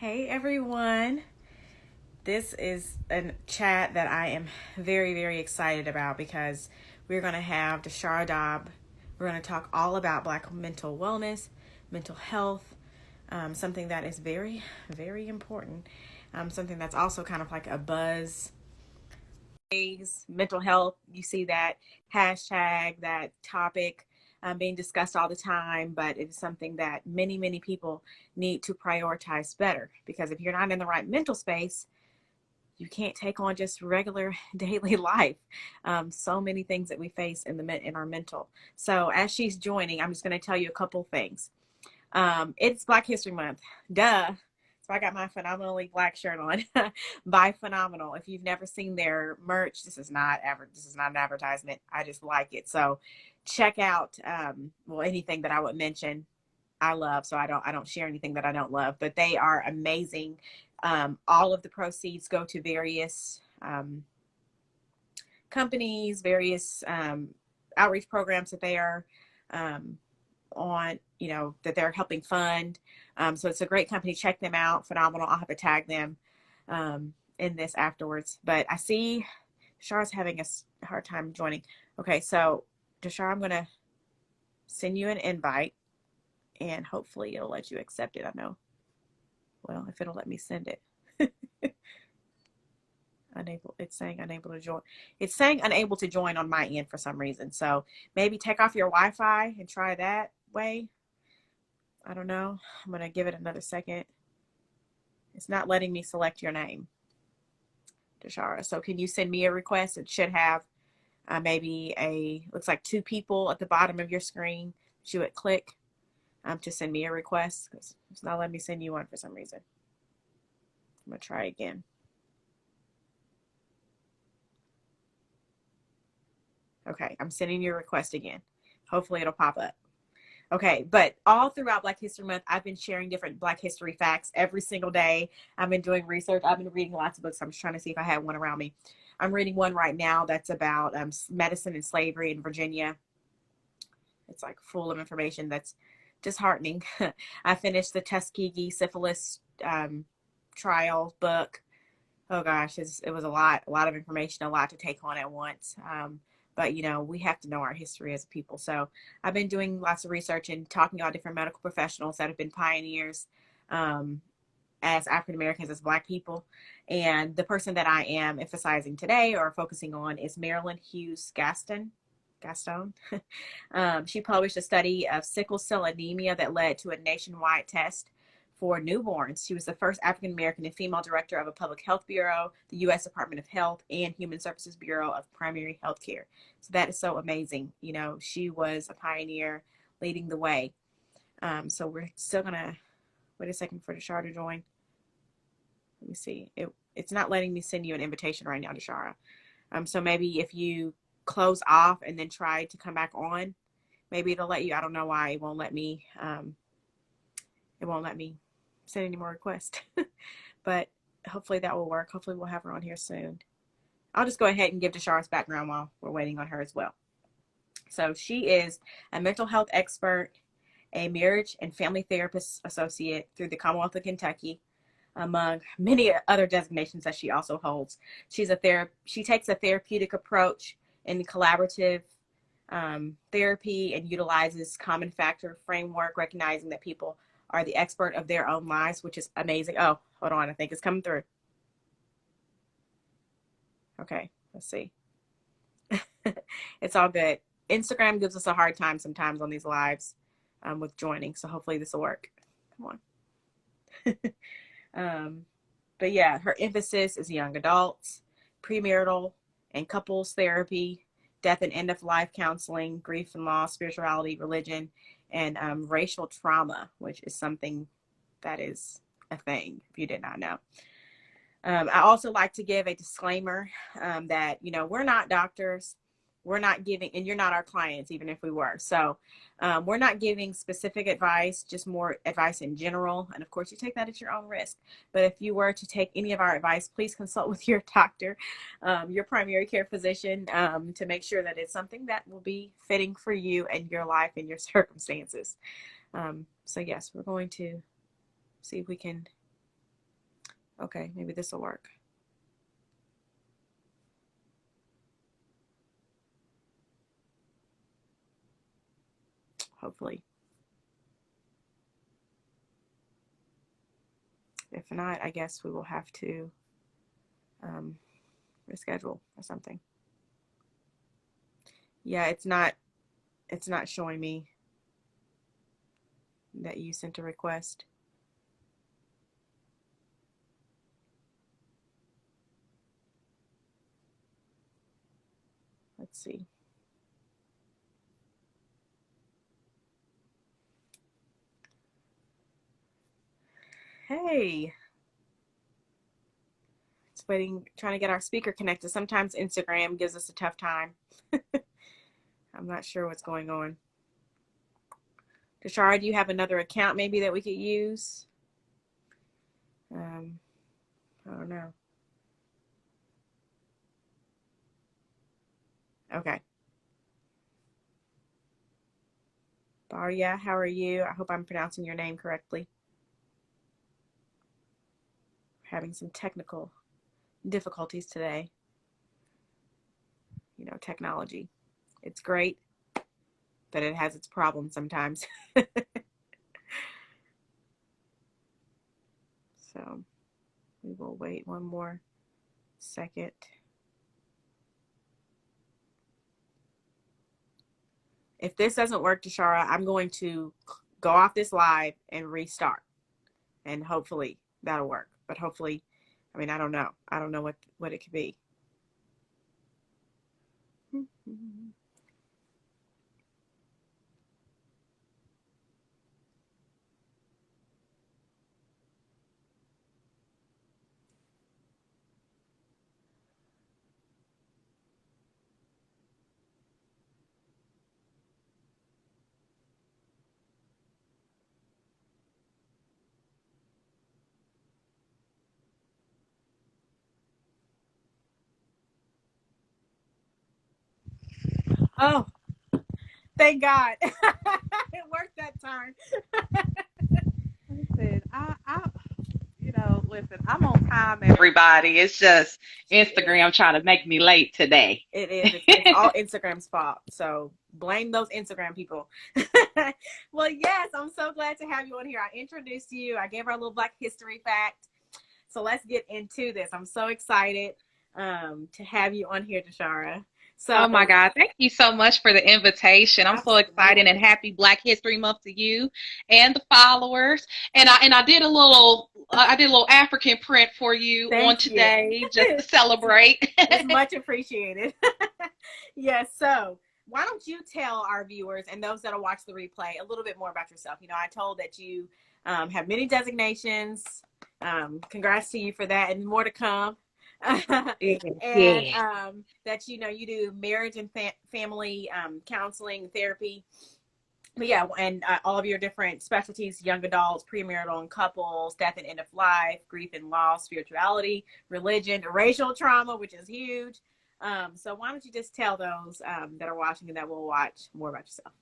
Hey everyone. This is a chat that I am very, very excited about because we're going to have DeShara Doub. We're going to talk all about Black mental wellness, mental health, something that is very, very important. Something that's also kind of like a buzz. Mental health, you see that hashtag, that topic being discussed all the time, but it's something that many, many people need to prioritize better because if you're not in the right mental space, you can't take on just regular daily life. So many things that we face in our mental. So as she's joining, I'm just going to tell you a couple things. It's Black History Month. Duh. So I got my Phenomenally Black shirt on by Phenomenal. If you've never seen their merch, this is not an advertisement. I just like it. So check out anything that I would mention I love. So I don't share anything that I don't love, but they are amazing. All of the proceeds go to various companies, various outreach programs that they are on, that they're helping fund. So it's a great company. Check them out. Phenomenal. I'll have to tag them in this afterwards. But I see DeShara's having a hard time joining. Okay, so DeShara, I'm going to send you an invite and hopefully it'll let you accept it. I know. Well, if it'll let me send it. It's saying unable to join. It's saying unable to join on my end for some reason. So maybe take off your Wi-Fi and try that way. I don't know. I'm going to give it another second. It's not letting me select your name, DeShara. So can you send me a request? It should have looks like two people at the bottom of your screen that you would click to send me a request because it's not letting me send you one for some reason. I'm going to try again. Okay, I'm sending you a request again. Hopefully it'll pop up. Okay, but all throughout Black History Month, I've been sharing different Black history facts every single day. I've been doing research. I've been reading lots of books. I'm just trying to see if I have one around me. I'm reading one right now that's about medicine and slavery in Virginia. It's like full of information that's disheartening. I finished the Tuskegee syphilis trial book. Oh gosh, it was a lot of information, a lot to take on at once. But we have to know our history as a people. So I've been doing lots of research and talking about different medical professionals that have been pioneers as African Americans, as Black people. And the person that I am emphasizing today or focusing on is Marilyn Hughes Gaston. She published a study of sickle cell anemia that led to a nationwide test for newborns. She was the first African American and female director of a public health bureau, the U.S. Department of Health, and Human Services Bureau of Primary Health Care. So that is so amazing. She was a pioneer leading the way. So we're still going to wait a second for DeShara to join. Let me see. It's not letting me send you an invitation right now, DeShara. So maybe if you close off and then try to come back on, maybe it'll let you. I don't know why it won't let me. It won't let me send any more requests. But hopefully that will work. Hopefully we'll have her on here soon. I'll just go ahead and give DeShara's background while we're waiting on her as well. So she is a mental health expert, a marriage and family therapist associate through the Commonwealth of Kentucky, among many other designations that she also holds. She takes a therapeutic approach in collaborative therapy and utilizes common factor framework, recognizing that people are the expert of their own lives, which is amazing. Oh, hold on. I think it's coming through. Okay, let's see. It's all good. Instagram gives us a hard time sometimes on these lives with joining. So hopefully this will work. Come on. But yeah, her emphasis is young adults, premarital and couples therapy, death and end of life counseling, grief and loss, spirituality, religion, and racial trauma, which is something that is a thing if you did not know. I also like to give a disclaimer that, we're not doctors. We're not giving, and you're not our clients, even if we were. So we're not giving specific advice, just more advice in general. And of course, you take that at your own risk. But if you were to take any of our advice, please consult with your doctor, your primary care physician, to make sure that it's something that will be fitting for you and your life and your circumstances. So yes, we're going to see if we can Okay, maybe this will work. Hopefully. If not, I guess we will have to reschedule or something. Yeah, it's not showing me that you sent a request. Let's see. Hey. It's waiting, trying to get our speaker connected. Sometimes Instagram gives us a tough time. I'm not sure what's going on. DeShara, do you have another account maybe that we could use? I don't know. Okay. Barya, how are you? I hope I'm pronouncing your name correctly. Having some technical difficulties today. You know, technology. It's great, but it has its problems sometimes. So we will wait one more second. If this doesn't work, DeShara, I'm going to go off this live and restart. And hopefully that'll work. But hopefully, I mean, I don't know. I don't know what it could be. Oh, thank God. It worked that time. Listen, listen, I'm on time, everybody. It's just Instagram trying to make me late today. It is. It's all Instagram's fault. So blame those Instagram people. Well, yes, I'm so glad to have you on here. I introduced you. I gave our little Black History fact. So let's get into this. I'm so excited to have you on here, DeShara. So, Oh my God. Thank you so much for the invitation. I'm so excited, and absolutely. happy Black History Month to you and the followers. And I did a little African print for you on Thank you. today just to celebrate. It's much appreciated. Yes. So why don't you tell our viewers and those that'll watch the replay a little bit more about yourself? You know, I told that you have many designations. Congrats to you for that, and more to come. And Yeah. that you do marriage and family counseling, therapy. But yeah, and all of your different specialties: young adults, premarital and couples, death and end of life, grief and loss, spirituality, religion, racial trauma, which is huge. So why don't you just tell those that are watching and that will watch more about yourself?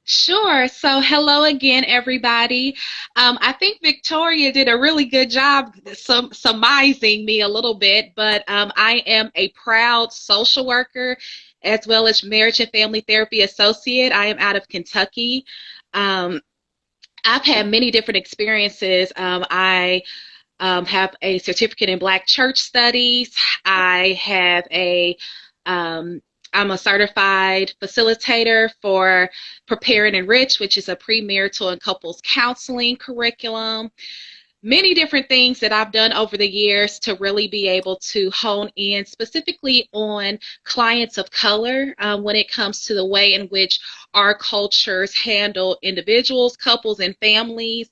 Sure. So, hello again, everybody. I think Victoria did a really good job summarizing me a little bit, but I am a proud social worker as well as marriage and family therapy associate. I am out of Kentucky. Um, I've had many different experiences. I have a certificate in Black church studies. I have um, I'm a certified facilitator for Prepare and Enrich, which is a premarital and couples counseling curriculum. Many different things that I've done over the years to really be able to hone in specifically on clients of color when it comes to the way in which our cultures handle individuals, couples, and families.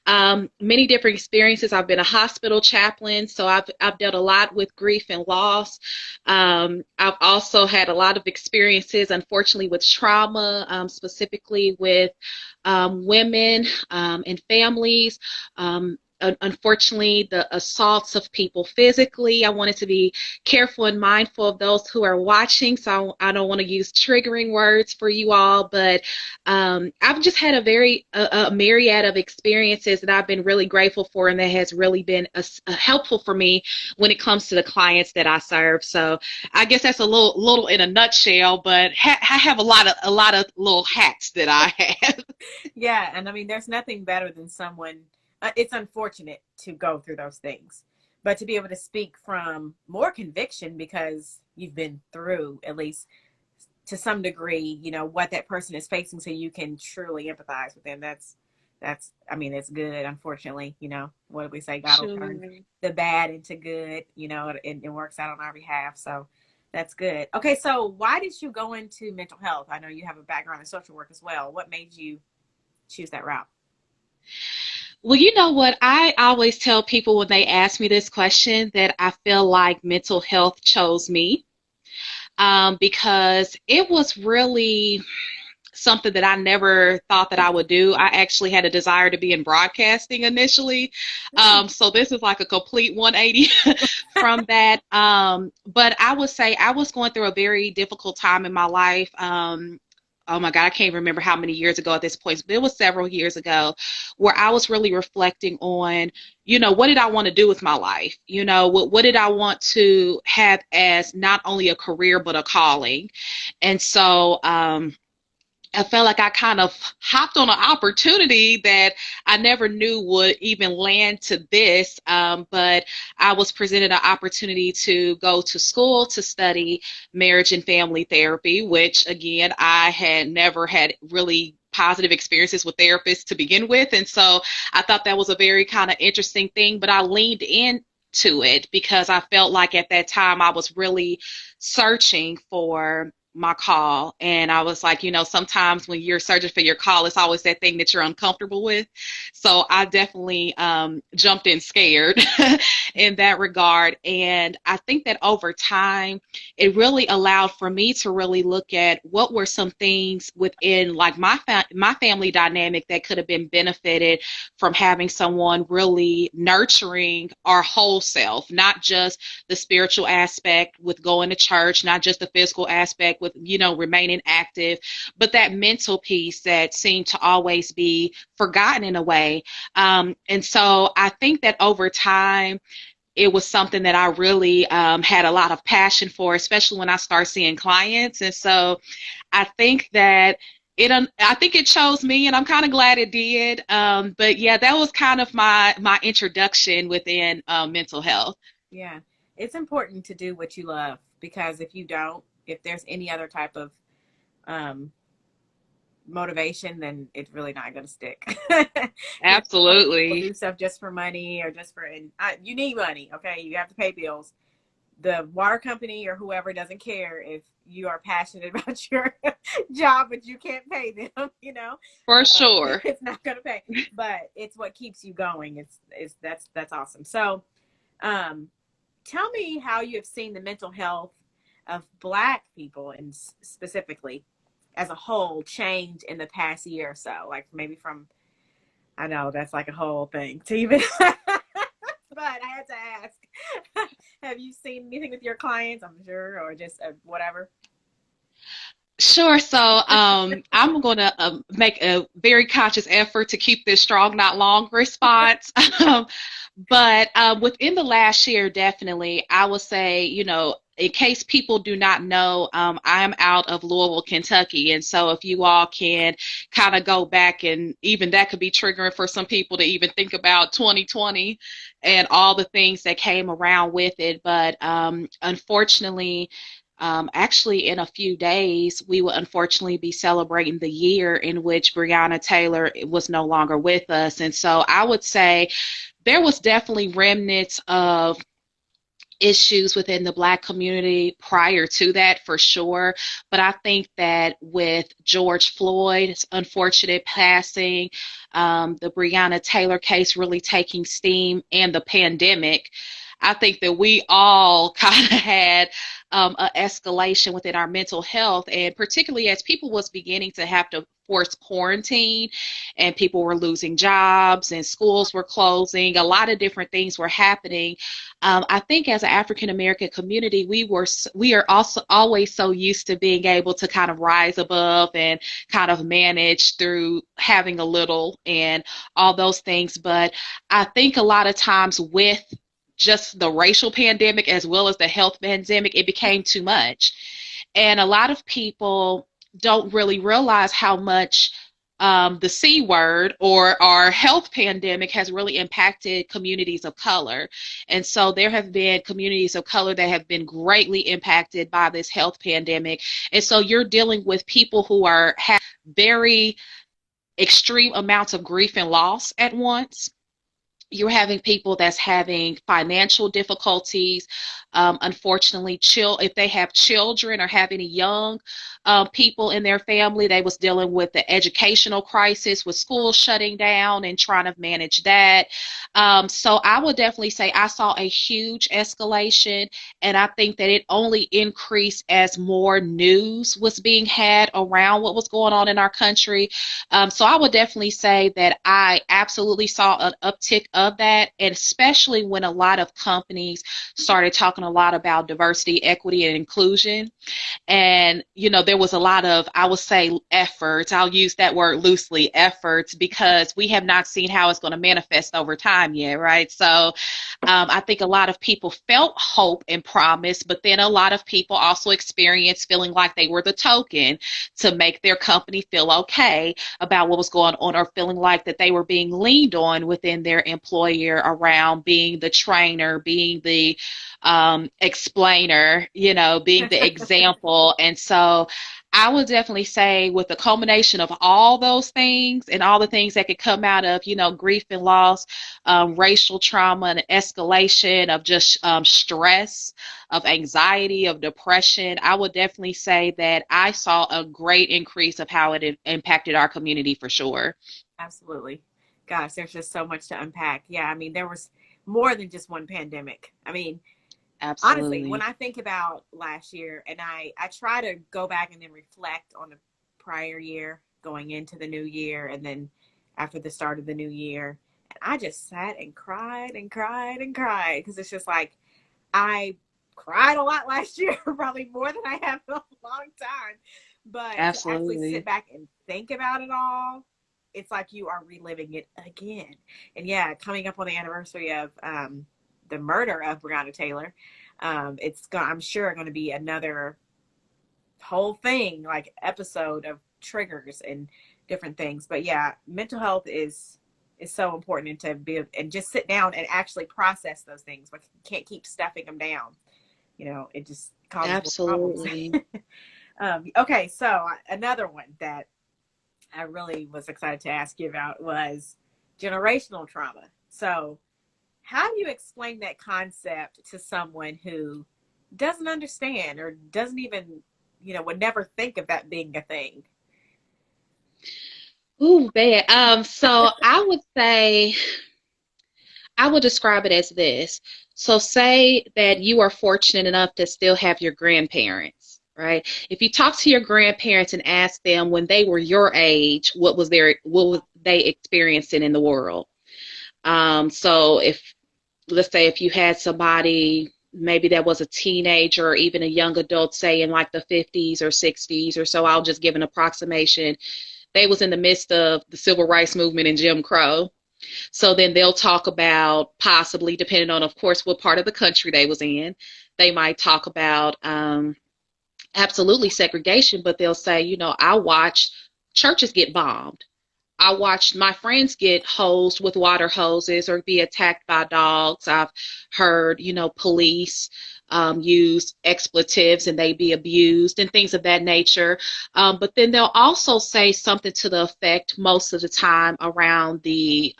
Many different experiences. I've been a hospital chaplain, so I've dealt a lot with grief and loss. I've also had a lot of experiences, unfortunately, with trauma, specifically with women and families. unfortunately, the assaults of people physically. I wanted to be careful and mindful of those who are watching, so I don't want to use triggering words for you all, but I've just had a myriad of experiences that I've been really grateful for, and that has really been helpful for me when it comes to the clients that I serve. So I guess that's a little in a nutshell, but I have a lot of little hats that I have. Yeah, and I mean, there's nothing better than someone. It's unfortunate to go through those things, but to be able to speak from more conviction because you've been through, at least to some degree, what that person is facing, so you can truly empathize with them. That's. I mean, it's good. Unfortunately, what do we say? God will turn Sure. the bad into good. It works out on our behalf. So that's good. Okay, so why did you go into mental health? I know you have a background in social work as well. What made you choose that route? Well, you know what? I always tell people when they ask me this question that I feel like mental health chose me, because it was really something that I never thought that I would do. I actually had a desire to be in broadcasting initially. So this is like a complete 180 from that. But I would say I was going through a very difficult time in my life. Oh my God, I can't remember how many years ago at this point, but it was several years ago, where I was really reflecting on, what did I want to do with my life? What did I want to have as not only a career, but a calling? And so, I felt like I kind of hopped on an opportunity that I never knew would even land to this. But I was presented an opportunity to go to school to study marriage and family therapy, which again, I had never had really positive experiences with therapists to begin with. And so I thought that was a very kind of interesting thing, but I leaned into it because I felt like at that time I was really searching for my call. And I was like, sometimes when you're searching for your call, it's always that thing that you're uncomfortable with. So I definitely jumped in scared in that regard. And I think that over time, it really allowed for me to really look at what were some things within like my family dynamic that could have been benefited from having someone really nurturing our whole self, not just the spiritual aspect with going to church, not just the physical aspect with, remaining active, but that mental piece that seemed to always be forgotten in a way. And so I think that over time, it was something that I really had a lot of passion for, especially when I start seeing clients. And so I think that I think it chose me, and I'm kind of glad it did. But yeah, that was kind of my introduction within mental health. Yeah, it's important to do what you love, because if there's any other type of um, motivation, then it's really not going to stick. A lot of people Absolutely. do stuff just for money, or and you need money. Okay, you have to pay bills. The water company or whoever doesn't care if you are passionate about your job, but you can't pay them. For sure. It's not going to pay, but it's what keeps you going. That's awesome. So, um, tell me how you have seen the mental health of Black people, and specifically as a whole, change in the past year or so. Like maybe from, I know that's like a whole thing to even, but I had to ask. Have you seen anything with your clients? I'm sure, or just whatever. Sure. So I'm going to make a very conscious effort to keep this strong, not long response. But within the last year, definitely, I would say, in case people do not know, I'm out of Louisville, Kentucky. And so if you all can kind of go back, and even that could be triggering for some people to even think about 2020 and all the things that came around with it. But unfortunately, actually, in a few days, we will unfortunately be celebrating the year in which Breonna Taylor was no longer with us. And so I would say there was definitely remnants of issues within the Black community prior to that, for sure. But I think that with George Floyd's unfortunate passing, the Breonna Taylor case really taking steam, and the pandemic, I think that we all kind of had a escalation within our mental health, and particularly as people was beginning to have to force quarantine and people were losing jobs and schools were closing, a lot of different things were happening. I think as an African American community, we are also always so used to being able to kind of rise above and kind of manage through having a little and all those things. But I think a lot of times with just the racial pandemic as well as the health pandemic, it became too much. And a lot of people don't really realize how much the C word or our health pandemic has really impacted communities of color. And so there have been communities of color that have been greatly impacted by this health pandemic. And so you're dealing with people who have very extreme amounts of grief and loss at once. You're having people that's having financial difficulties. Unfortunately, if they have children or have any young people in their family, they was dealing with the educational crisis with schools shutting down and trying to manage that. So I would definitely say I saw a huge escalation, and I think that it only increased as more news was being had around what was going on in our country. So I would definitely say that I absolutely saw an uptick of that, and especially when a lot of companies started talking a lot about diversity, equity, and inclusion. And, there was a lot of, I would say, efforts. I'll use that word loosely, efforts, because we have not seen how it's going to manifest over time yet, right? So I think a lot of people felt hope and promise, but then a lot of people also experienced feeling like they were the token to make their company feel okay about what was going on, or feeling like that they were being leaned on within their employer around being the trainer, being the explainer, being the example. And so I would definitely say with the culmination of all those things and all the things that could come out of, grief and loss, racial trauma and escalation of just stress, of anxiety, of depression, I would definitely say that I saw a great increase of how it impacted our community for sure. Absolutely. Gosh, there's just so much to unpack. Yeah, I mean, there was more than just one pandemic. I mean, honestly, Absolutely. when I think about last year, and I try to go back and then reflect on the prior year going into the new year and then after the start of the new year, and I just sat and cried and cried and cried, because it's just like I cried a lot last year, probably more than I have in a long time. But to actually sit Absolutely. back and think about it all, it's like you are reliving it again. And yeah, coming up on the anniversary of the murder of Breonna Taylor, I'm sure going to be another whole thing, like episode of triggers and different things. But yeah, mental health is so important, and to be and just sit down and actually process those things. But you can't keep stuffing them down. It just causes more problems. Absolutely. Okay, so another one that I really was excited to ask you about was generational trauma. So how do you explain that concept to someone who doesn't understand, or doesn't even, would never think of that being a thing? Ooh, bad. So I would say I would describe it as this. So say that you are fortunate enough to still have your grandparents, right? If you talk to your grandparents and ask them when they were your age, what was they experiencing in the world? So if let's say if you had somebody maybe that was a teenager or even a young adult, say in like the 50s or 60s or so, I'll just give an approximation. They was in the midst of the civil rights movement and Jim Crow. So then they'll talk about, possibly depending on, of course, what part of the country they was in, they might talk about absolutely segregation, but they'll say, I watched churches get bombed. I watched my friends get hosed with water hoses or be attacked by dogs. I've heard, police use expletives and they be abused and things of that nature. But then they'll also say something to the effect most of the time around the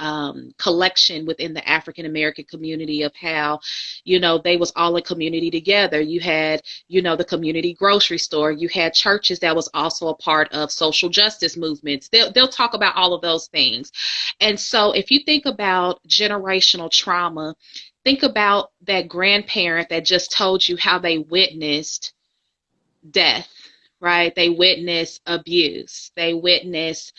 collection within the African American community of how, they was all in community together. You had, the community grocery store. You had churches that was also a part of social justice movements. They'll talk about all all of those things. And so if you think about generational trauma, think about that grandparent that just told you how they witnessed death, right? They witnessed abuse. They witnessed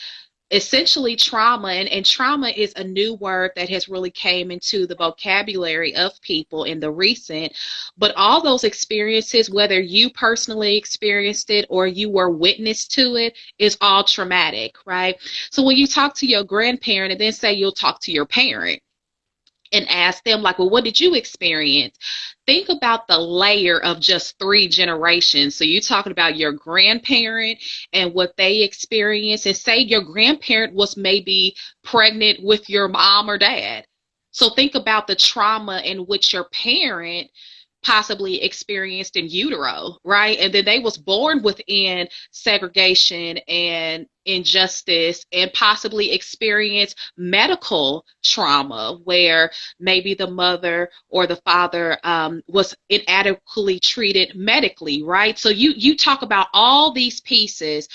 essentially trauma, and trauma is a new word that has really came into the vocabulary of people in the recent, but all those experiences, whether you personally experienced it or you were witness to it, is all traumatic, right? So when you talk to your grandparent and then say you'll talk to your parent and ask them, like, well, what did you experience? Think about the layer of just 3 generations. So you're talking about your grandparent and what they experienced, and say your grandparent was maybe pregnant with your mom or dad. So think about the trauma in which your parent possibly experienced in utero, right? And then they was born within segregation and injustice, and possibly experience medical trauma where maybe the mother or the father was inadequately treated medically, right? So you talk about all these pieces,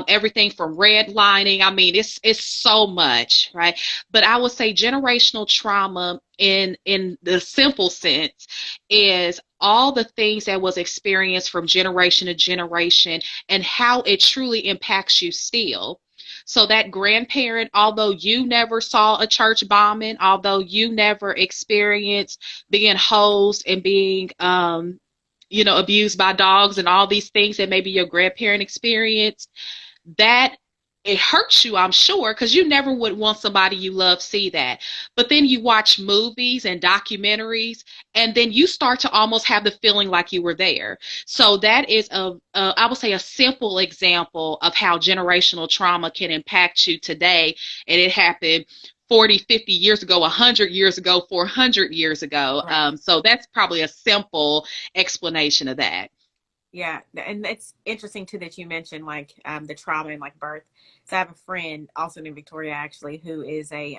everything from redlining. I mean, it's so much, right? But I would say generational trauma in the simple sense is all the things that was experienced from generation to generation and how it truly impacts you still. So that grandparent, although you never saw a church bombing, although you never experienced being hosed and being abused by dogs and all these things that maybe your grandparent experienced, that it hurts you, I'm sure, because you never would want somebody you love see that. But then you watch movies and documentaries, and then you start to almost have the feeling like you were there. So that is I would say, a simple example of how generational trauma can impact you today, and it happened 40, 50 years ago, 100 years ago, 400 years ago. Right. So that's probably a simple explanation of that. Yeah, and it's interesting too that you mentioned like the trauma and like birth. So I have a friend also named Victoria actually who is a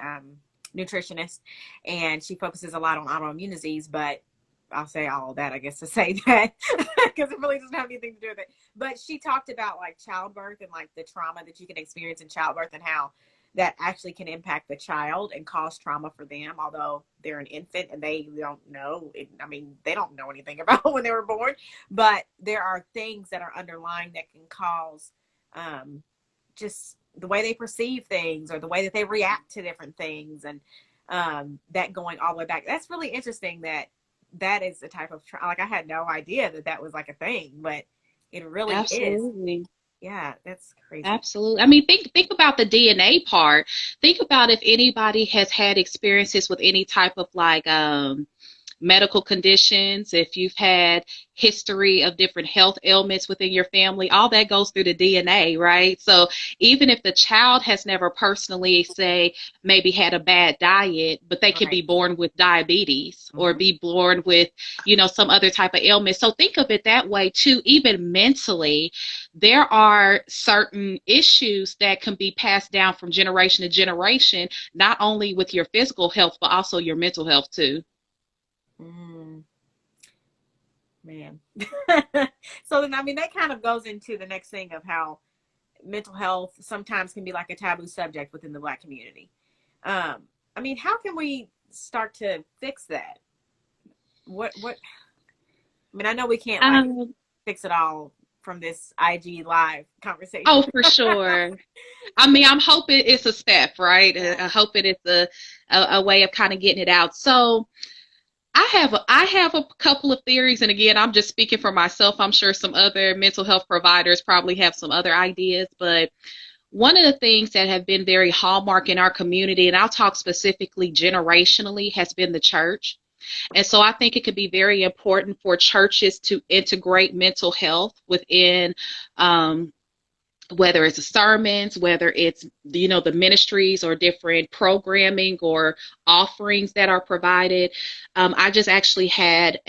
nutritionist, and she focuses a lot on autoimmune disease. But I'll say all of that, I guess, to say that because it really doesn't have anything to do with it. But she talked about like childbirth and like the trauma that you can experience in childbirth and how that actually can impact the child and cause trauma for them, although they're an infant and they don't know. I mean, they don't know anything about when they were born, but there are things that are underlying that can cause just the way they perceive things or the way that they react to different things, and that going all the way back. That's really interesting that is a type of like I had no idea that was like a thing, but it really is. Absolutely. Yeah, that's crazy. Absolutely. I mean, think about the DNA part. Think about if anybody has had experiences with any type of like medical conditions, if you've had history of different health ailments within your family, all that goes through the DNA, right? So even if the child has never personally, say, maybe had a bad diet, but they could Right. be born with diabetes or Mm-hmm. be born with, some other type of ailment. So think of it that way too. Even mentally, there are certain issues that can be passed down from generation to generation, not only with your physical health, but also your mental health too. Mm, man. So then, I mean, that kind of goes into the next thing of how mental health sometimes can be like a taboo subject within the Black community. I mean, how can we start to fix that? I mean, I know we can't like Um, fix it all from this IG live conversation. oh, for sure. I mean, I'm hoping it's a step, right? Yeah. I hope it is a way of kind of getting it out. So I have a couple of theories, and again, I'm just speaking for myself. I'm sure some other mental health providers probably have some other ideas, but one of the things that have been very hallmark in our community, and I'll talk specifically generationally, has been the church. And so I think it could be very important for churches to integrate mental health within whether it's sermons, whether it's the ministries or different programming or offerings that are provided. I just actually had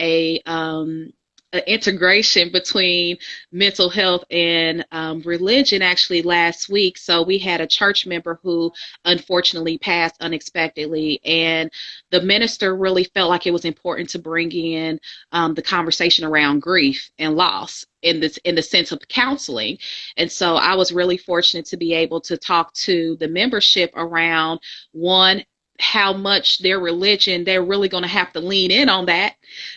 integration between mental health and religion actually last week. So we had a church member who unfortunately passed unexpectedly, and the minister really felt like it was important to bring in the conversation around grief and loss in the sense of counseling. And so I was really fortunate to be able to talk to the membership around one, how much their religion, they're really going to have to lean in on that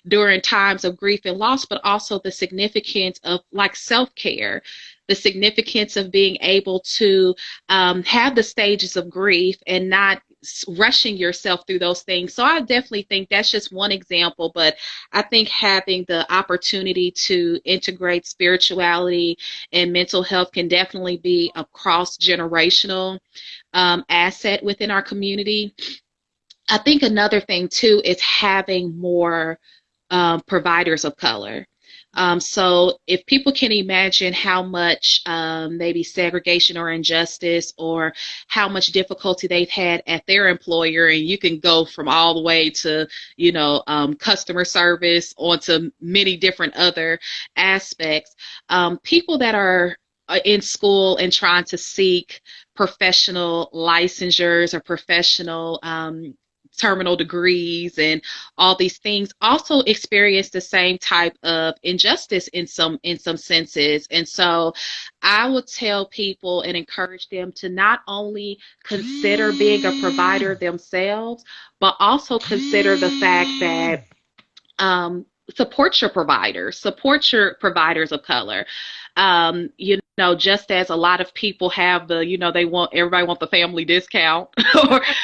during times of grief and loss, but also the significance of like self-care, the significance of being able to have the stages of grief and not rushing yourself through those things. So I definitely think that's just one example, but I think having the opportunity to integrate spirituality and mental health can definitely be a cross-generational asset within our community. I think another thing too is having more providers of color. So if people can imagine how much maybe segregation or injustice or how much difficulty they've had at their employer, and you can go from all the way to, customer service onto many different other aspects, people that are in school and trying to seek professional licensures or professional terminal degrees and all these things also experience the same type of injustice in some senses. And so I would tell people and encourage them to not only consider being a provider themselves, but also consider the fact that support your providers of color. Just as a lot of people have the, everybody want the family discount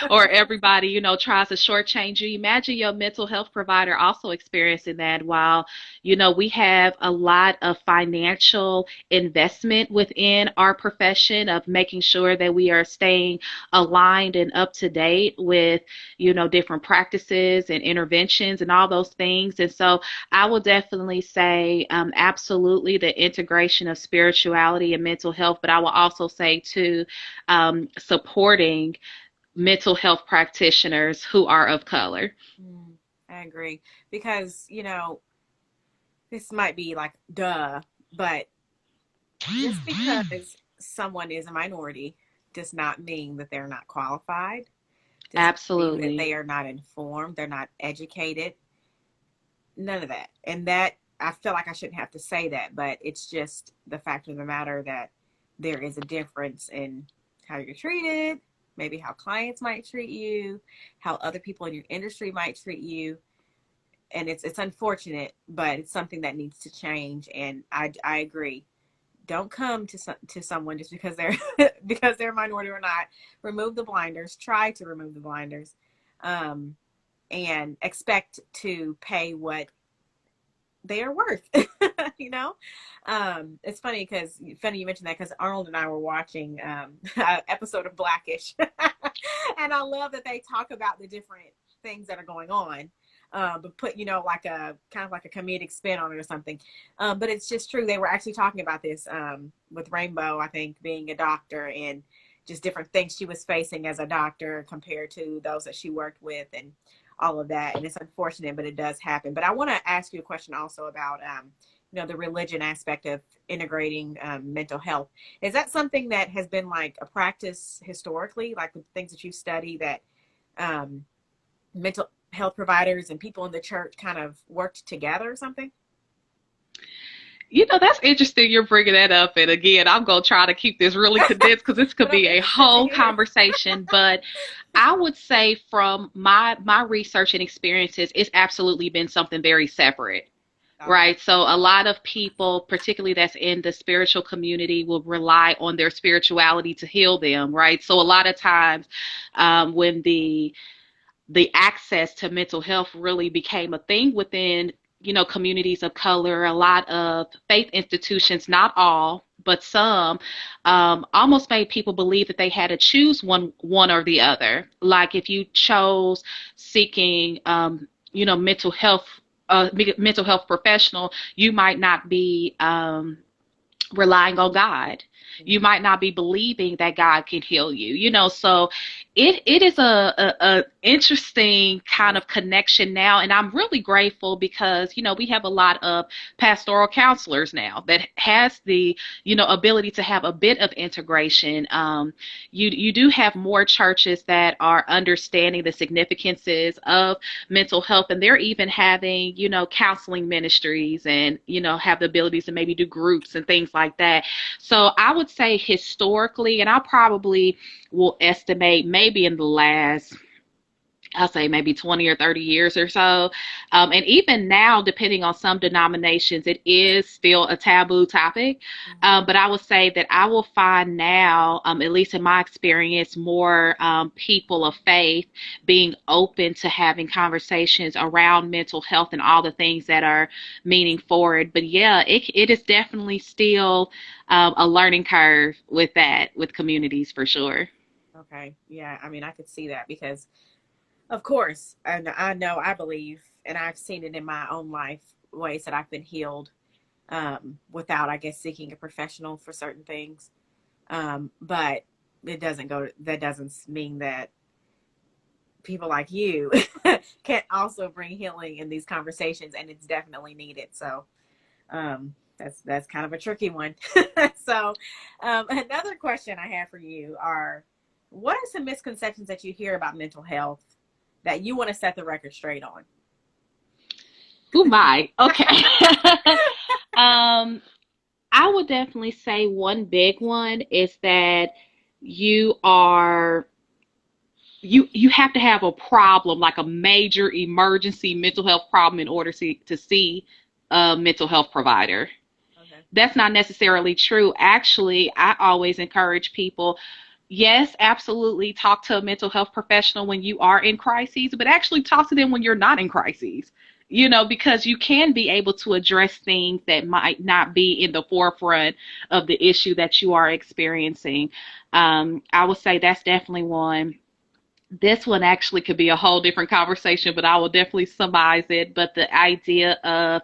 or everybody, tries to shortchange you. Imagine your mental health provider also experiencing that while, we have a lot of financial investment within our profession of making sure that we are staying aligned and up to date with, different practices and interventions and all those things. And so I will definitely say absolutely the integration of spirituality and mental health, but I will also say too, supporting mental health practitioners who are of color. I agree, because this might be like duh, but just because someone is a minority does not mean that they're not qualified, does not mean that Absolutely. they are not informed, they're not educated, none of that. And that, I feel like I shouldn't have to say that, but it's just the fact of the matter that there is a difference in how you're treated, maybe how clients might treat you, how other people in your industry might treat you. And it's unfortunate, but it's something that needs to change. And I agree. Don't come to someone just because they're because they're a minority or not. Remove the blinders. Try to remove the blinders, and expect to pay what they are worth. you know it's funny you mentioned that, because Arnold and I were watching an episode of Blackish and I love that they talk about the different things that are going on, but put like a kind of like a comedic spin on it or something, but it's just true. They were actually talking about this with Rainbow, I think, being a doctor, and just different things she was facing as a doctor compared to those that she worked with, and all of that. And it's unfortunate, but it does happen. But I want to ask you a question also about, the religion aspect of integrating mental health. Is that something that has been like a practice historically, like with things that you study, that mental health providers and people in the church kind of worked together or something? That's interesting you're bringing that up. And again, I'm going to try to keep this really condensed because this could But I'm be a interested to whole hear. conversation. But I would say from my research and experiences, it's absolutely been something very separate. Okay. Right. So a lot of people, particularly that's in the spiritual community, will rely on their spirituality to heal them. Right. So a lot of times when the access to mental health really became a thing within, communities of color, a lot of faith institutions, not all, but some, almost made people believe that they had to choose one or the other. Like if you chose seeking, mental health professional, you might not be relying on God. You might not be believing that God can heal you, so it is a interesting kind of connection now, and I'm really grateful because we have a lot of pastoral counselors now that has the ability to have a bit of integration. You do have more churches that are understanding the significances of mental health, and they're even having counseling ministries, and have the abilities to maybe do groups and things like that. So I would say historically, and I probably will estimate maybe in the last, I'll say maybe 20 or 30 years or so. And even now, depending on some denominations, it is still a taboo topic. But I would say that I will find now, at least in my experience, more people of faith being open to having conversations around mental health and all the things that are meaning forward. But yeah, it is definitely still a learning curve with that, with communities for sure. Okay. Yeah. I mean, I could see that because, of course, and I know, I believe, and I've seen it in my own life, ways that I've been healed without, I guess, seeking a professional for certain things. But that doesn't mean that people like you can't also bring healing in these conversations, and it's definitely needed. So that's kind of a tricky one. So another question I have for you are, what are some misconceptions that you hear about mental health that you want to set the record straight on? Who my? Okay. um, I would definitely say one big one is that you are you have to have a problem, like a major emergency mental health problem, in order to see a mental health provider. Okay. That's not necessarily true. Actually, I always encourage people, yes, absolutely, talk to a mental health professional when you are in crises, but actually talk to them when you're not in crises. Because you can be able to address things that might not be in the forefront of the issue that you are experiencing. I would say that's definitely one. This one actually could be a whole different conversation, but I will definitely summarize it. But the idea of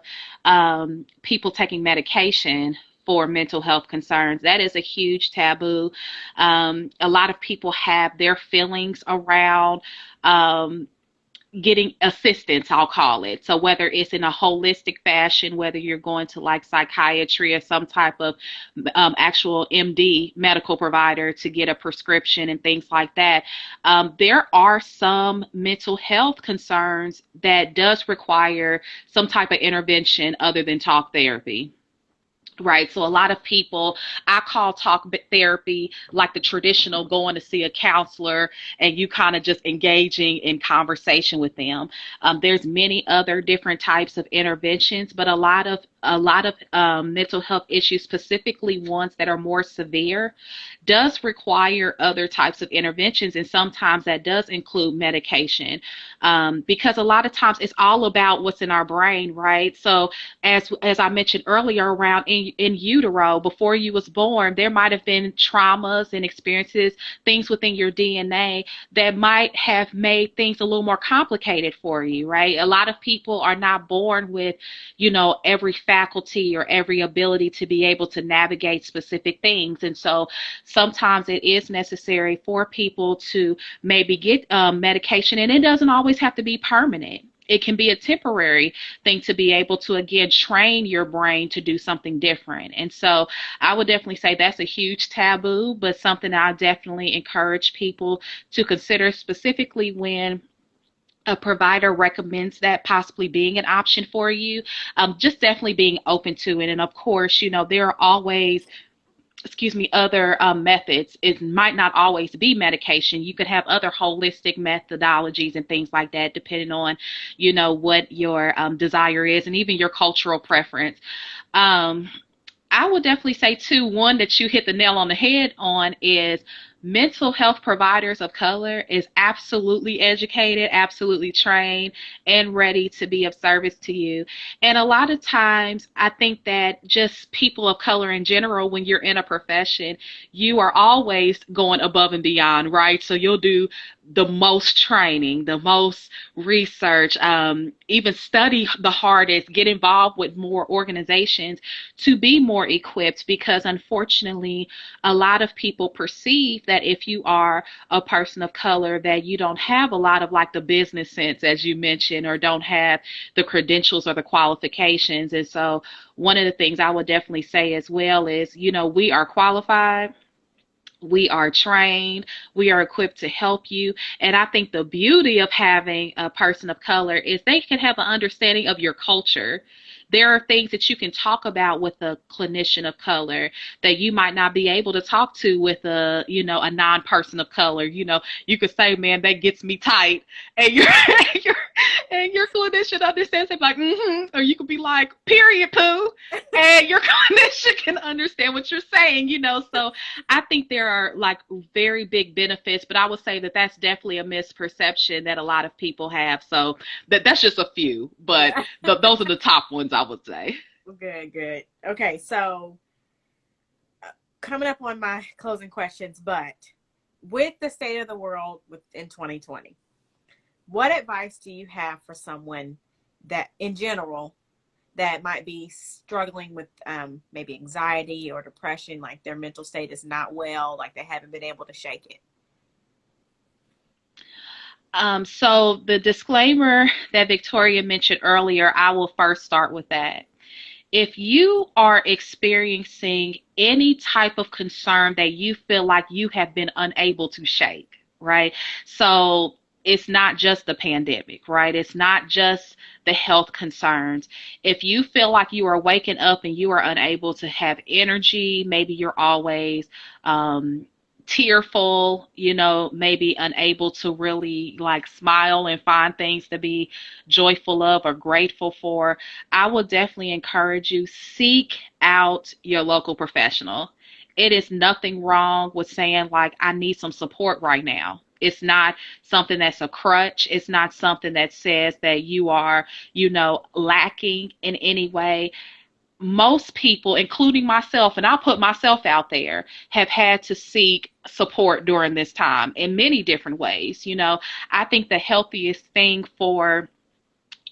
people taking medication for mental health concerns, that is a huge taboo. A lot of people have their feelings around um, getting assistance, I'll call it. So whether it's in a holistic fashion, whether you're going to like psychiatry or some type of actual MD medical provider to get a prescription and things like that, there are some mental health concerns that does require some type of intervention other than talk therapy. Right. So a lot of people, I call talk therapy like the traditional going to see a counselor and you kind of just engaging in conversation with them. There's many other different types of interventions, but a lot of mental health issues, specifically ones that are more severe, does require other types of interventions, and sometimes that does include medication, because a lot of times it's all about what's in our brain, right? So as I mentioned earlier, around in utero, before you was born, there might have been traumas and experiences, things within your DNA that might have made things a little more complicated for you, right? A lot of people are not born with, every faculty or every ability to be able to navigate specific things. And so sometimes it is necessary for people to maybe get medication, and it doesn't always have to be permanent. It can be a temporary thing to be able to, again, train your brain to do something different. And so I would definitely say that's a huge taboo, but something I definitely encourage people to consider, specifically when a provider recommends that possibly being an option for you. Just definitely being open to it. And of course, there are always, other methods. It might not always be medication. You could have other holistic methodologies and things like that, depending on, what your desire is, and even your cultural preference. Um, I would definitely say too, one that you hit the nail on the head on is mental health providers of color is absolutely educated, absolutely trained, and ready to be of service to you. And a lot of times, I think that just people of color in general, when you're in a profession, you are always going above and beyond, right? So you'll do the most training, the most research, even study the hardest, get involved with more organizations to be more equipped because unfortunately, a lot of people perceive that if you are a person of color, that you don't have a lot of like the business sense, as you mentioned, or don't have the credentials or the qualifications. And so, one of the things I would definitely say as well is, we are qualified, we are trained, we are equipped to help you. And I think the beauty of having a person of color is they can have an understanding of your culture. There are things that you can talk about with a clinician of color that you might not be able to talk to with a non-person of color. You could say, man, that gets me tight. And your and your clinician understands it, like, or you could be like, period, poo. And your clinician can understand what you're saying. So I think there are like very big benefits, but I would say that that's definitely a misperception that a lot of people have. So that's just a few, but Yeah. those are the top ones I would say. Good, good. Okay, so coming up on my closing questions, but with the state of the world in 2020, what advice do you have for someone that, in general, that might be struggling with maybe anxiety or depression, like their mental state is not well, like they haven't been able to shake it? So the disclaimer that Victoria mentioned earlier, I will first start with that. If you are experiencing any type of concern that you feel like you have been unable to shake, right? So it's not just the pandemic, right? It's not just the health concerns. If you feel like you are waking up and you are unable to have energy, maybe you're always tearful, maybe unable to really like smile and find things to be joyful of or grateful for, I would definitely encourage you, seek out your local professional. It is nothing wrong with saying like, I need some support right now. It's not something that's a crutch. It's not something that says that you are, lacking in any way. Most people, including myself, and I'll put myself out there, have had to seek support during this time in many different ways. I think the healthiest thing for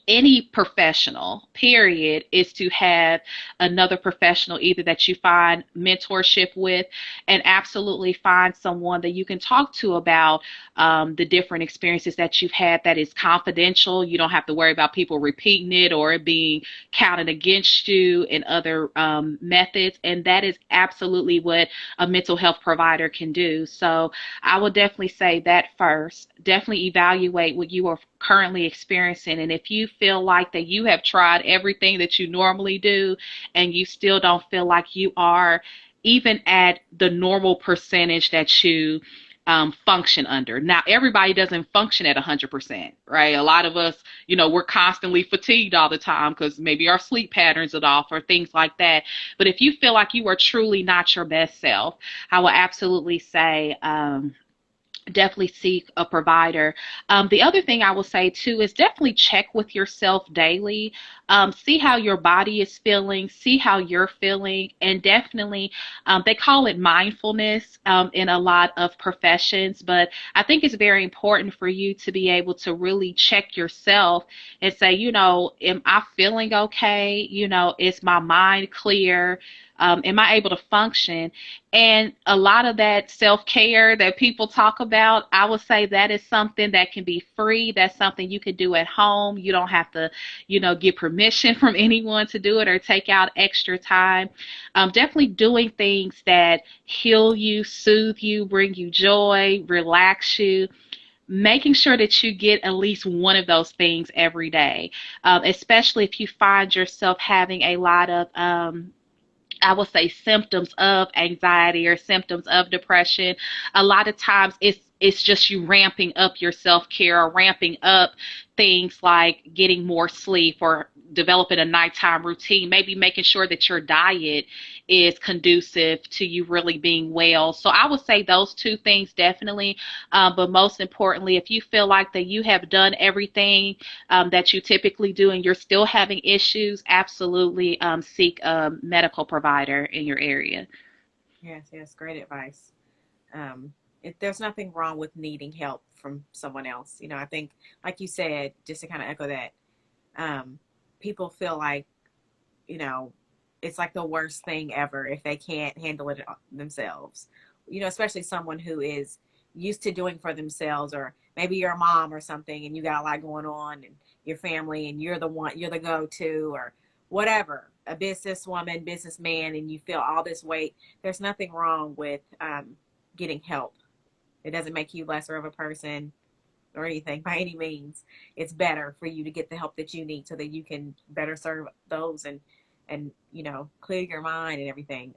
any professional, period, is to have another professional either that you find mentorship with, and absolutely find someone that you can talk to about the different experiences that you've had that is confidential. You don't have to worry about people repeating it or it being counted against you in other methods. And that is absolutely what a mental health provider can do. So I would definitely say that first. Definitely evaluate what you are currently experiencing, and if you feel like that you have tried everything that you normally do and you still don't feel like you are even at the normal percentage that you function under. Now, everybody doesn't function at 100%, right? A lot of us, we're constantly fatigued all the time because maybe our sleep patterns are off or things like that. But if you feel like you are truly not your best self, I will absolutely say, definitely seek a provider. The other thing I will say too is definitely check with yourself daily. See how your body is feeling, see how you're feeling, and definitely they call it mindfulness in a lot of professions, but I think it's very important for you to be able to really check yourself and say, am I feeling okay? Is my mind clear? Am I able to function? And a lot of that self-care that people talk about, I would say that is something that can be free. That's something you can do at home. You don't have to, get permission from anyone to do it or take out extra time. Definitely doing things that heal you, soothe you, bring you joy, relax you, making sure that you get at least one of those things every day, especially if you find yourself having a lot of I would say symptoms of anxiety or symptoms of depression. A lot of times it's just you ramping up your self-care or ramping up things like getting more sleep or developing a nighttime routine, maybe making sure that your diet is conducive to you really being well. So I would say those two things definitely. But most importantly, if you feel like that you have done everything that you typically do and you're still having issues, absolutely seek a medical provider in your area. Yes, yes, great advice. there's nothing wrong with needing help from someone else. I think, like you said, just to kind of echo that, people feel like, you know, it's like the worst thing ever if they can't handle it themselves. Especially someone who is used to doing for themselves, or maybe you're a mom or something and you got a lot going on and your family and you're the go-to, or whatever, a businesswoman, businessman, and you feel all this weight. There's nothing wrong with getting help. It doesn't make you lesser of a person or anything by any means. It's better for you to get the help that you need so that you can better serve those and clear your mind and everything.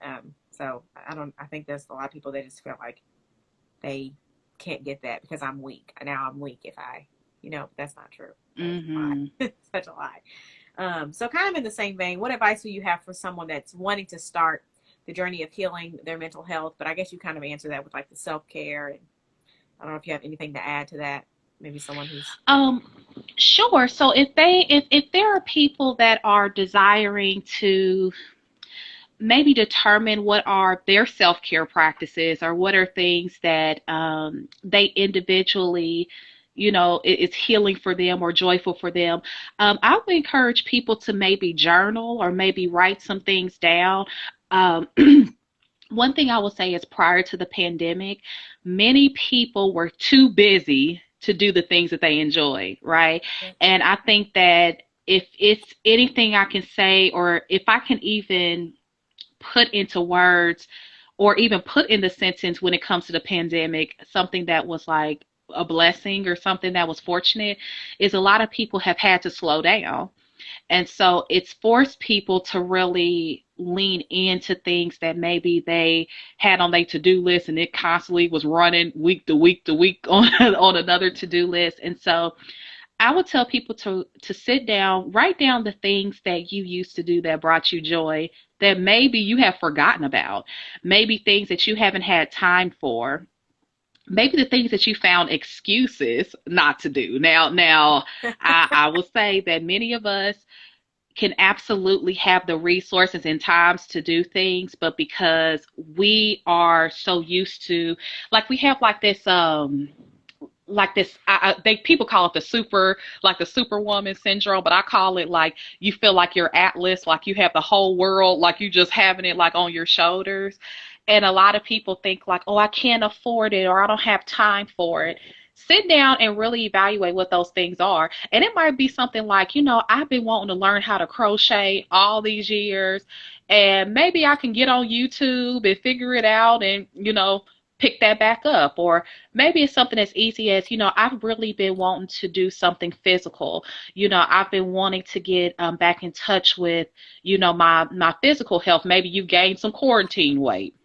So I think there's a lot of people that just feel like they can't get that because I'm weak. Now I'm weak if that's not true. Mm-hmm. It's such a lie. So kind of in the same vein, what advice do you have for someone that's wanting to start the journey of healing their mental health? But I guess you kind of answer that with like the self-care, and I don't know if you have anything to add to that. Maybe someone who's Um, sure. So if there are people that are desiring to maybe determine what are their self-care practices, or what are things that they individually, is healing for them or joyful for them, I would encourage people to maybe journal or maybe write some things down. Um, One thing I will say is, prior to the pandemic, many people were too busy to do the things that they enjoy, right? yeah. And I think that if it's anything I can say, or if I can even put into words or even put in the sentence when it comes to the pandemic, something that was like a blessing or something that was fortunate, is a lot of people have had to slow down. And so it's forced people to really lean into things that maybe they had on their to-do list, and it constantly was running week to week to week on another to-do list. And so I would tell people to sit down, write down the things that you used to do that brought you joy, that maybe you have forgotten about, maybe things that you haven't had time for, maybe the things that you found excuses not to do. Now, I will say that many of us can absolutely have the resources and times to do things, but because we are so used to, like, we have like this, they people call it the superwoman syndrome, but I call it, like, you feel like you're Atlas, like you have the whole world, like you just having it like on your shoulders. And a lot of people think like, oh, I can't afford it, or I don't have time for it. Sit down and really evaluate what those things are. And it might be something like, I've been wanting to learn how to crochet all these years, and maybe I can get on YouTube and figure it out and, pick that back up. Or maybe it's something as easy as, I've really been wanting to do something physical. I've been wanting to get back in touch with, my physical health. Maybe you gained some quarantine weight.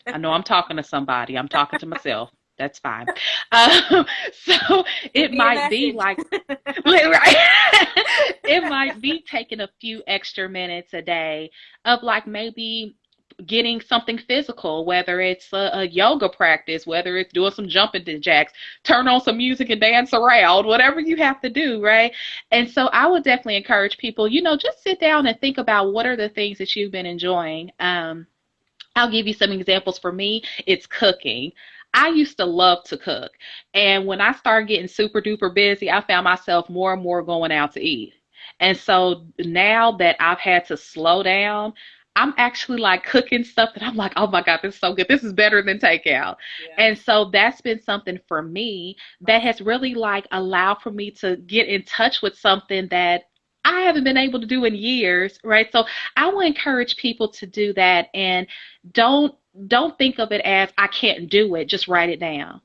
I know I'm talking to somebody. I'm talking to myself. That's fine. So Send it me a might be message. like, right? It might be taking a few extra minutes a day of, like, maybe getting something physical, whether it's a yoga practice, whether it's doing some jumping jacks, turn on some music and dance around, whatever you have to do, right? And so I would definitely encourage people, just sit down and think about what are the things that you've been enjoying. I'll give you some examples. For me, it's cooking. I used to love to cook. And when I started getting super duper busy, I found myself more and more going out to eat. And so now that I've had to slow down, I'm actually like cooking stuff that I'm like, oh my God, this is so good. This is better than takeout. Yeah. And so that's been something for me that has really like allowed for me to get in touch with something that I haven't been able to do in years, right? So I will encourage people to do that, and don't don't think of it as I can't do it. Just write it down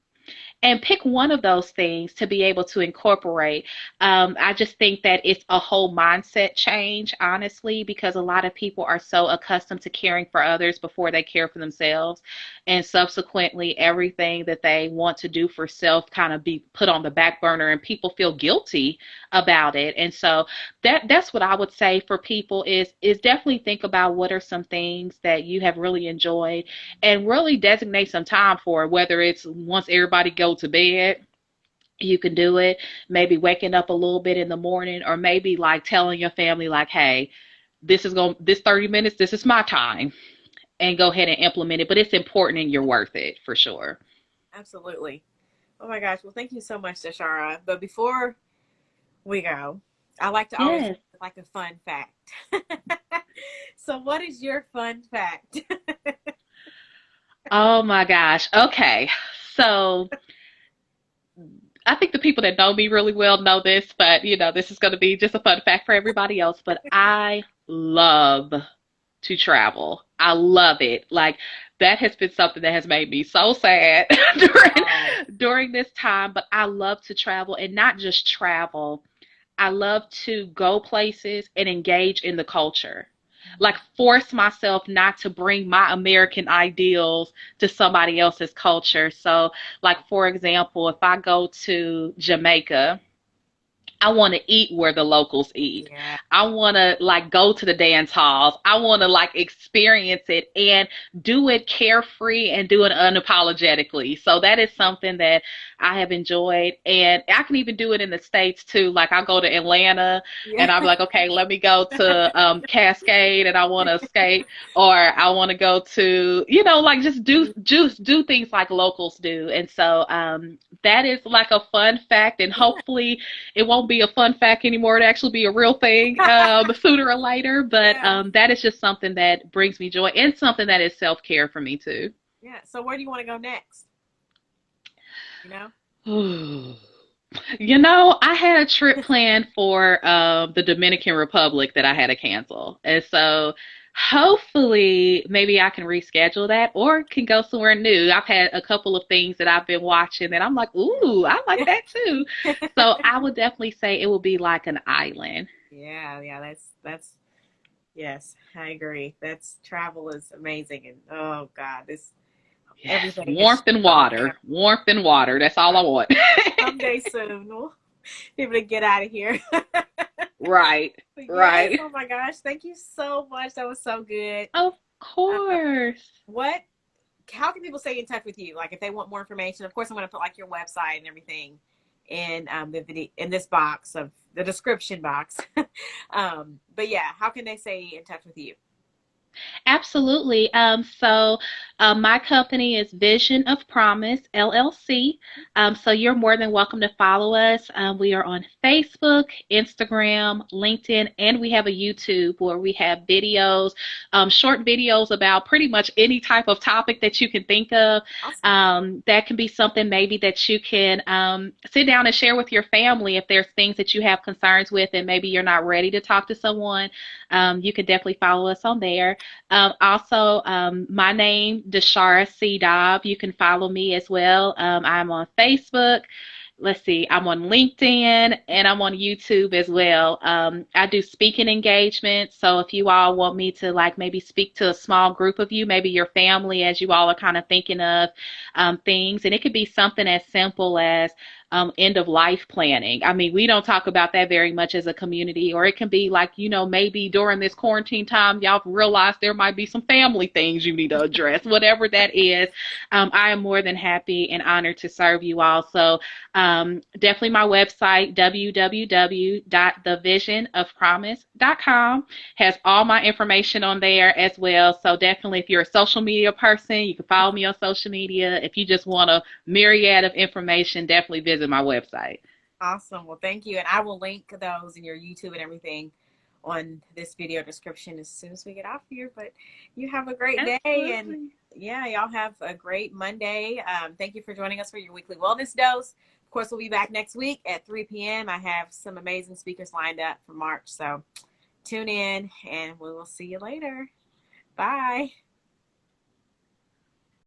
and pick one of those things to be able to incorporate. I just think that it's a whole mindset change, honestly, because a lot of people are so accustomed to caring for others before they care for themselves. And subsequently, everything that they want to do for self kind of be put on the back burner, and people feel guilty about it. And so that's what I would say for people is definitely think about what are some things that you have really enjoyed, and really designate some time for it, whether it's once everybody go to bed, you can do it, maybe waking up a little bit in the morning, or maybe like telling your family like, hey, this 30 minutes, this is my time, and go ahead and implement it. But it's important and you're worth it for sure. Absolutely. Oh my gosh. Well, thank you so much, DeShara. But before we go, I like to always Yes. like a fun fact. So what is your fun fact? Oh my gosh. Okay. So I think the people that know me really well know this, but this is going to be just a fun fact for everybody else. But I love to travel. I love it. Like that has been something that has made me so sad Oh, during this time, but I love to travel and not just travel. I love to go places and engage in the culture. Like force myself not to bring my American ideals to somebody else's culture. So, like for example, if I go to Jamaica, I want to eat where the locals eat. yeah. I want to like go to the dance halls. I want to like experience it and do it carefree and do it unapologetically. So that is something that I have enjoyed. And I can even do it in the States too. Like I'll go to Atlanta Yeah. and I'll be like, okay, let me go to Cascade and I want to skate, or I want to go to, like just do things like locals do. And so that is like a fun fact, and hopefully it won't be a fun fact anymore. It'll actually be a real thing sooner or later. But Yeah. that is just something that brings me joy and something that is self care for me too. Yeah. So where do you want to go next? You know? I had a trip planned for the Dominican Republic that I had to cancel. And so hopefully maybe I can reschedule that or can go somewhere new. I've had a couple of things that I've been watching that I'm like, ooh, I like that too. So I would definitely say it will be like an island. Yeah, yeah, that's yes, I agree. That's travel is amazing, and oh God, this Yes, everything is warmth and so water. Warmth and water. That's all I want. someday soon we'll be able to get out of here. Right, But yes, right. oh my gosh, thank you so much. That was so good. Of Uh, course. what? How can people stay in touch with you? Like if they want more information, of course I'm going to put like your website and everything in the video in this box of the description box. But yeah, how can they stay in touch with you? Absolutely. So my company is Vision of Promise LLC. So you're more than welcome to follow us. We are on Facebook, Instagram, LinkedIn, and we have a YouTube where we have videos, short videos about pretty much any type of topic that you can think of. Awesome. That can be something maybe that you can sit down and share with your family if there's things that you have concerns with and maybe you're not ready to talk to someone. You can definitely follow us on there. Also, my name, DeShara Doub. You can follow me as well. I'm on Facebook. Let's see, I'm on LinkedIn and I'm on YouTube as well. I do speaking engagements. So if you all want me to like maybe speak to a small group of you, maybe your family, as you all are kind of thinking of things, and it could be something as simple as end of life planning. I mean, we don't talk about that very much as a community, or it can be like, maybe during this quarantine time, y'all realize there might be some family things you need to address, whatever that is. I am more than happy and honored to serve you all. So definitely my website, www.thevisionofpromise.com, has all my information on there as well. So definitely if you're a social media person, you can follow me on social media. If you just want a myriad of information, definitely visit my website. Awesome. Well, thank you. And I will link those in your YouTube and everything on this video description as soon as we get off here. But you have a great day. And Absolutely. yeah, y'all have a great Monday. Thank you for joining us for your weekly wellness dose. Of course, we'll be back next week at 3 p.m. I have some amazing speakers lined up for March. So tune in and we will see you later. Bye.